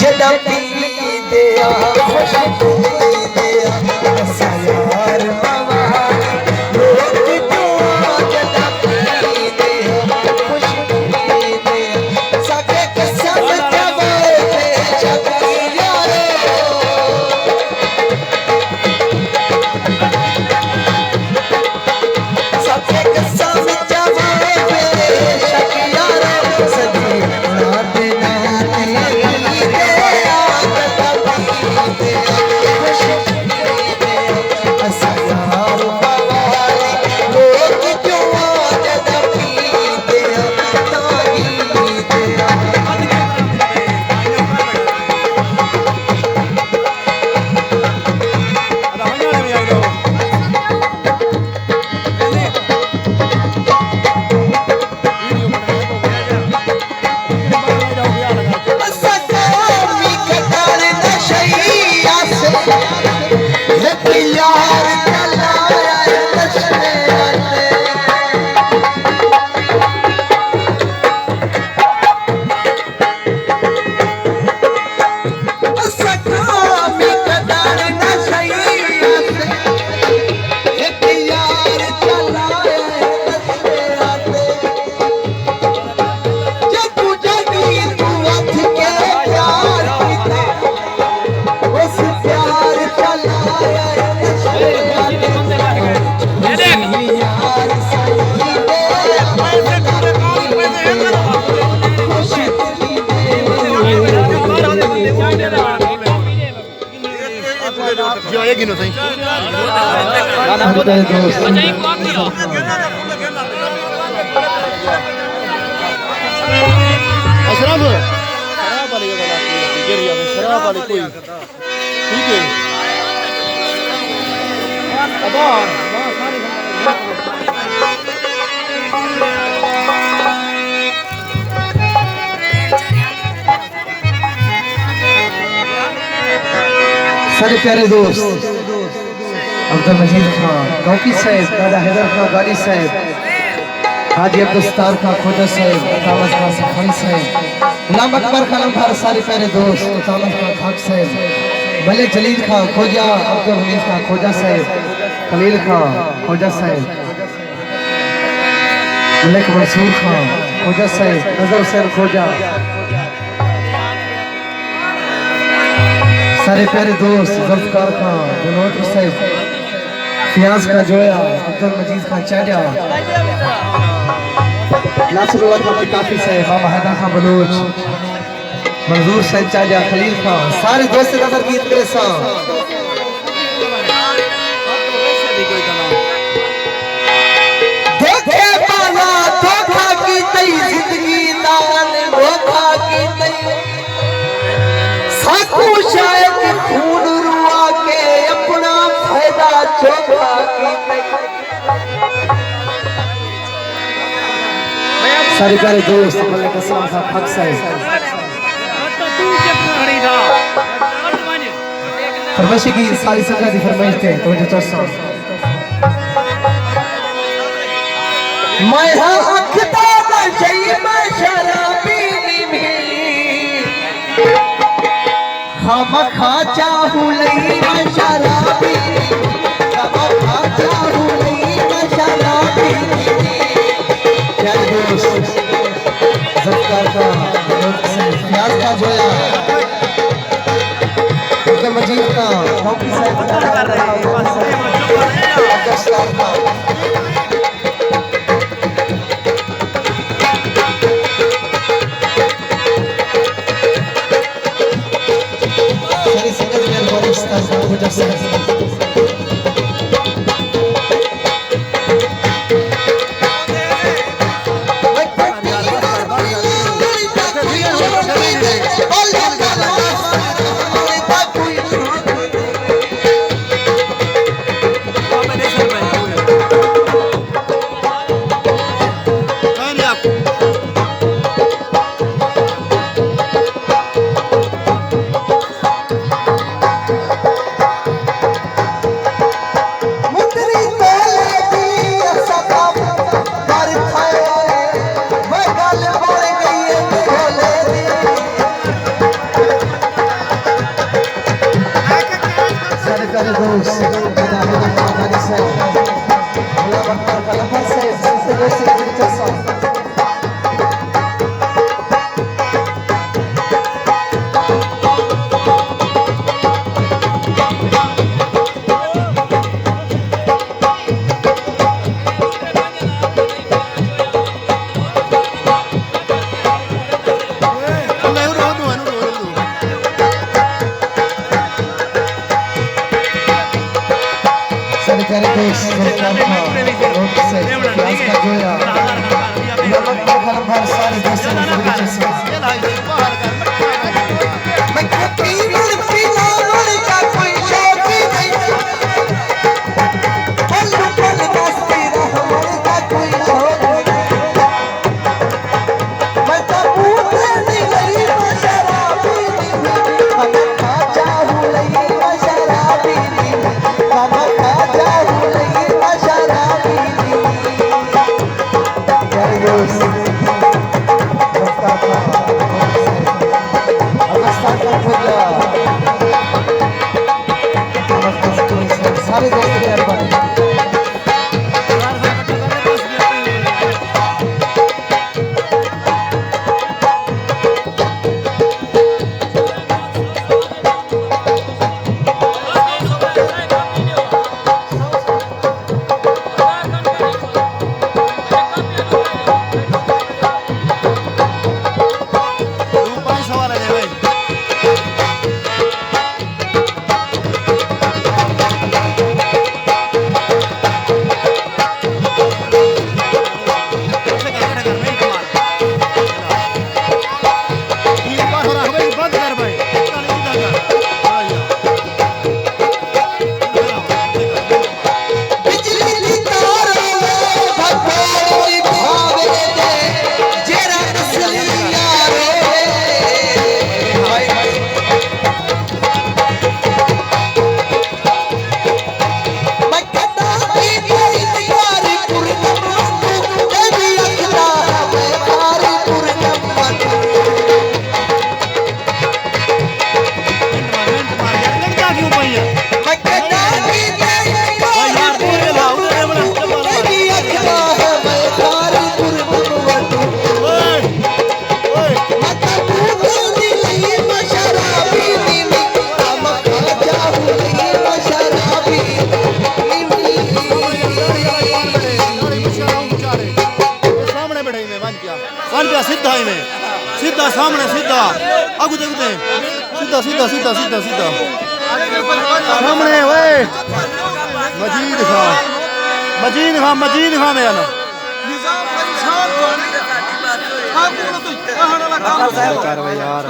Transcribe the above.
जदा पी दिया खुश दिया ऐसा यार मवाली लोग क्यों जदा पी दिया खुश दिया सके कसम जवाए शकी यारो सके कसम जवाए शकी यारो सदी नाते सारे प्यारे दोस्त अब्दुल मजीद खान गौकी साहब, दादा हैदर खान गाली साहब, हाजी अब्दुल खान खोजा साहब, तामस खान सफाई साहब, गुलाम अकबर खान भार, सारे प्यारे दोस्त तामस खान खाक साहब, मलिक जलील खान खोजा, अब्दुल हमीद खान खोजा साहब, खलील खान खोजा साहब, मलिक मंसूर खान खोजा साहब, नजर हुसैन खोजा, सारे प्यारे दोस्त जुल्फकार खान, जनोद साहब, फियाज का जोया, अब्दुल मजीद खान चाचा, नासिरुल्लाह खान काफी साहब, मामा हैदर खान बलूच, मंजूर साहब चाचा, खलील खान, सारे दोस्त नजर गीत करे सा धोखे पाला धोखा की तई जिंदगी दान धोखा की तई साकू शायद खून रुआ के अपना फायदा चोखा की सारे प्यारे दोस्त मलिक असलम साहब हक साहब फरमाइश की सारी संगत की फरमाइश थे तो जो चर्चा मैं हाँ अखता नशे में शराबी हम खा चाहूं लई मैं शराबी हम खा चाहूं लई मैं शराबी प्यारे दोस्त ज़फ़्फ़ार का प्यार का जोया अब्दुल मजीद का मौकी साहब कर रहे हैं दोस्त दादा हैदर खान गाजी साहब गुलाम अख्तर कलंदर साहब सिलसिले से दिलचस्प सरकारी दोस्त गुलकार खान रोड से प्याज का जोया गुलाम अख्तर कलंदर सारे दोस्तों को दिलचस्प मैं कभी लड़की ना लड़का कोई शौक नहीं पल पल दस्ती रहमत का कोई शौक नहीं मैं तो पूरे नहीं गई शराबी नहीं मैं खा जाऊं लगी शराबी नहीं मैं खा जाऊं लगी शराबी नहीं प्यारे दोस्त गुलकार खान अवस्था का खुदा सारे दोस्त प्यार बने सीधा सामने सीधा आगू देखते सीधा सीधा सीधा सीधा सीधा सामने वे मजीद खां मेरा ना यार